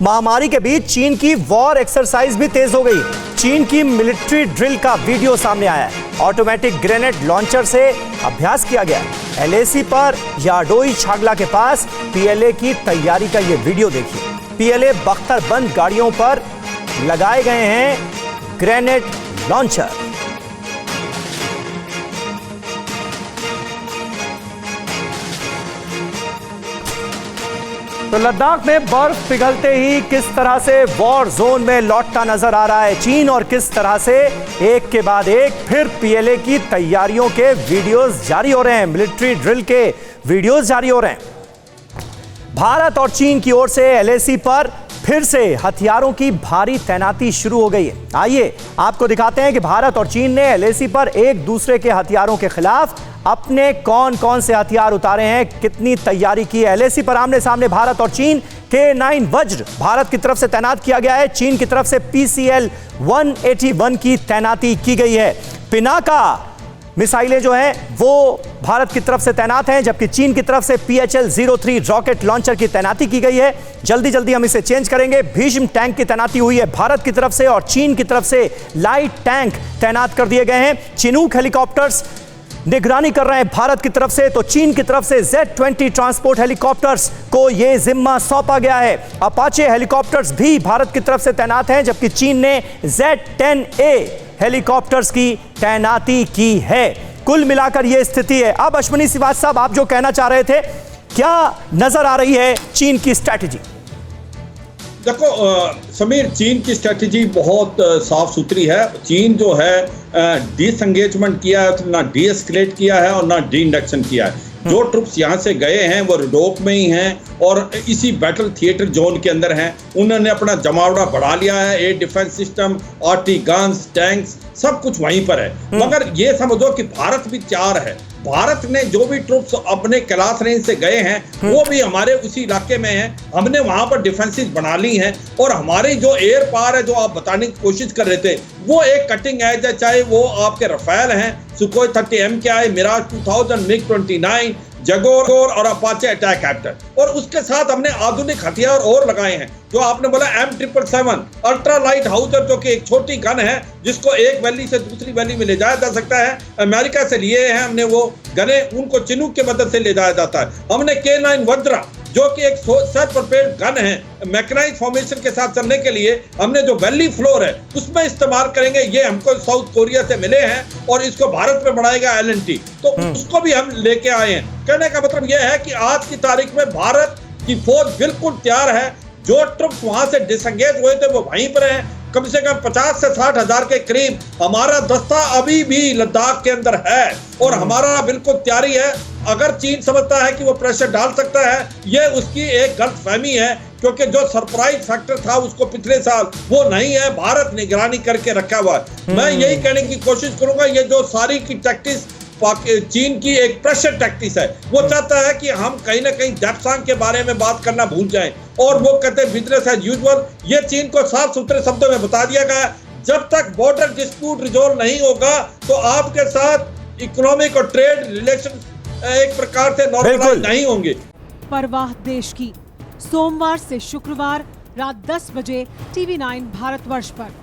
महामारी के बीच चीन की वॉर एक्सरसाइज भी तेज हो गई। चीन की मिलिट्री ड्रिल का वीडियो सामने आया है। ऑटोमेटिक ग्रेनेड लॉन्चर से अभ्यास किया गया। एलएसी पर याडोई छागला के पास पीएलए की तैयारी का यह वीडियो देखिए। पीएलए बख्तरबंद गाड़ियों पर लगाए गए हैं ग्रेनेड लॉन्चर। तो लद्दाख में बर्फ पिघलते ही किस तरह से वॉर जोन में लौटता नजर आ रहा है चीन, और किस तरह से एक के बाद एक फिर पीएलए की तैयारियों के वीडियोस जारी हो रहे हैं। मिलिट्री ड्रिल के वीडियोस जारी हो रहे हैं। भारत और चीन की ओर से एलएसी पर फिर से हथियारों की भारी तैनाती शुरू हो गई है। आइए आपको दिखाते हैं कि भारत और चीन ने एलएसी पर एक दूसरे के हथियारों के खिलाफ अपने कौन कौन से हथियार उतारे हैं, कितनी तैयारी की है। एलएसी पर आमने सामने भारत और चीन। K9 वज्र भारत की तरफ से तैनात किया गया है। चीन की तरफ से PCL 181 की तैनाती की गई है। पिनाका मिसाइलें जो हैं वो भारत की तरफ से तैनात हैं, जबकि चीन की तरफ से PHL-03 रॉकेट लॉन्चर की तैनाती की गई है। जल्दी जल्दी हम इसे चेंज करेंगे। भीष्म टैंक की तैनाती हुई है भारत की तरफ से, और चीन की तरफ से लाइट टैंक तैनात कर दिए गए हैं। चिनूक हेलीकॉप्टर्स निगरानी कर रहे हैं भारत की तरफ से, तो चीन की तरफ से Z-20 ट्रांसपोर्ट हेलीकॉप्टर्स को यह जिम्मा सौंपा गया है। अपाचे हेलीकॉप्टर्स भी भारत की तरफ से तैनात हैं, जबकि चीन ने Z-10A हेलीकॉप्टर्स की तैनाती की है। कुल मिलाकर यह स्थिति है। अब अश्विनी श्रीवास्तव साहब, आप जो कहना चाह रहे थे, क्या नजर आ रही है चीन की स्ट्रैटेजी? देखो समीर, चीन की स्ट्रेटजी बहुत साफ सुथरी है। चीन जो है डिसएंगेजमेंट किया है, ना डीएस्केलेट किया है और ना डी इंडक्शन किया है। जो ट्रुप्स यहाँ से गए हैं वो रोडोक में ही हैं और इसी बैटल थिएटर जोन के अंदर हैं। उन्होंने अपना जमावड़ा बढ़ा लिया है। Air defence system, arty guns, tanks, सब कुछ वहीं पर है। मगर ये समझो कि भारत भी तैयार है। भारत ने जो भी ट्रुप्स अपने कैलाश रेंज से गए हैं वो भी हमारे उसी इलाके में हैं। हमने वहां पर डिफेंसेस बना ली हैं, और हमारी जो एयर पावर है, जो आप बताने की कोशिश कर रहे थे, वो एक कटिंग एज है। चाहे वो आपके रफेल हैं, Sukhoi 30 MKI, Miraj 2000, MiG-29, Jaguar और अपाचे अटैक कैप्टर, और उसके साथ हमने आधुनिक हथियार और लगाए हैं। जो आपने बोला M777 अल्ट्रा लाइट हाउजर, जो कि एक छोटी गन है जिसको एक वैली से दूसरी वैली में ले जाया जा सकता है। अमेरिका से लिए हैं हमने वो गने, उनको चिनूक के मदद से ले जाया जाता है। हमने K9 वज्रा, जो कि एक सेल्फ प्रोपेल्ड गन है, मैकेनाइज्ड फॉर्मेशन के साथ चलने के लिए हमने जो वैली फ्लोर है उसमें इस्तेमाल करेंगे। ये हमको साउथ कोरिया से मिले हैं और इसको भारत में बढ़ाएगा LNT, तो उसको भी हम लेके आए हैं। कहने का मतलब यह है कि आज की तारीख में भारत की फौज बिल्कुल तैयार है। जो ट्रुप्स वहां से डिसएंगेज हुए थे वो वहीं पर हैं। कम से कम 50 से 60 हजार के करीब हमारा दस्ता अभी भी लद्दाख के अंदर है, और हमारा बिल्कुल तैयारी है। अगर चीन समझता है कि वो प्रेशर डाल सकता है, ये उसकी एक गलतफहमी है, क्योंकि जो सरप्राइज फैक्टर था उसको पिछले साल वो नहीं है। भारत निगरानी करके रखा हुआ है। मैं यही कहने की कोशिश करूंगा, ये जो सारी की टैक्टिस चीन की एक प्रेशर टैक्टिस है। वो चाहता है कि हम कहीं ना कहीं जैपसांग के बारे में बात करना भूल जाएं, और वो कहते हैं बिजनेस एज यूजुअल। ये चीन को साफ सुथरे शब्दों में बता दिया गया, जब तक बॉर्डर डिस्प्यूट रिजोल्व नहीं होगा तो आपके साथ इकोनॉमिक और ट्रेड रिलेशन एक प्रकार से नॉर्मलाइज नहीं होंगे। परवाह देश की, सोमवार से शुक्रवार रात 10 बजे TV9 भारतवर्ष पर।